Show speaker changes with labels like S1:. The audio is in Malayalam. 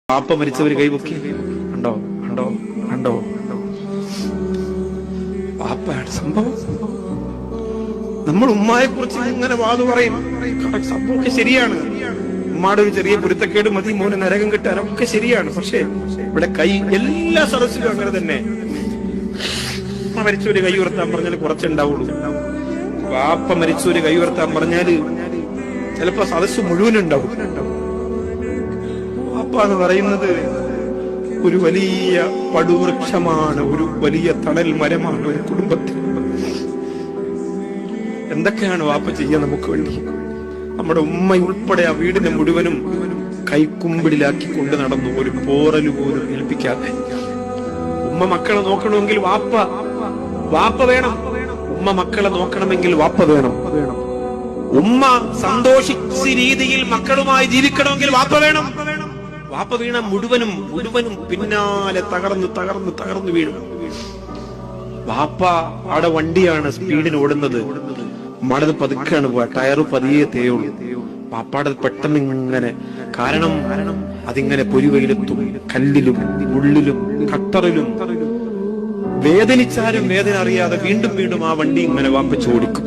S1: പാപ്പ മരിച്ചവര് കൈപൊക്കി ഉണ്ടോ ഉണ്ടോ ഉണ്ടോ? പാപ്പയാണ് സംഭവം. നമ്മൾ ഉമ്മയെ കുറിച്ച് ഇങ്ങനെ വാതു പറയും, സംഭവമൊക്കെ ശരിയാണ്. ഉമ്മയുടെ ഒരു ചെറിയ പൊരുത്തക്കേട് മതി മോനെ നരകം കിട്ടാനൊക്കെ ശരിയാണ്. പക്ഷെ ഇവിടെ കൈ എല്ലാ സദസ്സിലും അങ്ങനെ തന്നെ. മരിച്ചൊരു കൈ ഉയർത്താൻ പറഞ്ഞാൽ കുറച്ചുണ്ടാവുള്ളൂ. വാപ്പ മരിച്ചൊരു കൈ ഉയർത്താൻ പറഞ്ഞാല് ചിലപ്പോ സദസ്സ് മുഴുവനുണ്ടാവും. വാപ്പ എന്ന് പറയുന്നത് ഒരു വലിയ പടുവൃക്ഷമാണ്, ഒരു വലിയ തണൽ മരമാണ് ഒരു കുടുംബത്തിൽ. എന്തൊക്കെയാണ് വാപ്പ ചെയ്യാൻ നമുക്ക് വേണ്ടി? നമ്മുടെ ഉമ്മ ഉൾപ്പെടെ ആ വീടിനെ മുഴുവനും കൈക്കുമ്പിടിലാക്കി കൊണ്ട് നടന്നു, ഒരു പോറല് പോലും ഏൽപ്പിക്കാതെ. ഉമ്മ മക്കളെ നോക്കണമെങ്കിൽ വാപ്പ വേണം. ഉമ്മ മക്കളെ നോക്കണമെങ്കിൽ വാപ്പ വേണം. ഉമ്മ സന്തോഷിച്ച രീതിയിൽ മക്കളുമായി ജീവിക്കണമെങ്കിൽ വാപ്പ വേണം. വാപ്പ വീണ മുഴുവനും പിന്നാലെ തകർന്നു വീഴും. വാപ്പ അവിടെ വണ്ടിയാണ് സ്പീഡിന് ഓടുന്നത്, മടത് പതുക്കാണ് പോവാ, ടയറ് പതിയെ തേയുള്ളൂ. പാപ്പാടെ പെട്ടെന്ന് ഇങ്ങനെ, കാരണം അതിങ്ങനെ പൊരിവയിലെത്തും, കല്ലിലും മുള്ളിലും കട്ടറിലും വേദനിച്ചാലും വേദന അറിയാതെ വീണ്ടും ആ വണ്ടി ഇങ്ങനെ വാപ്പ ചോടിക്കും.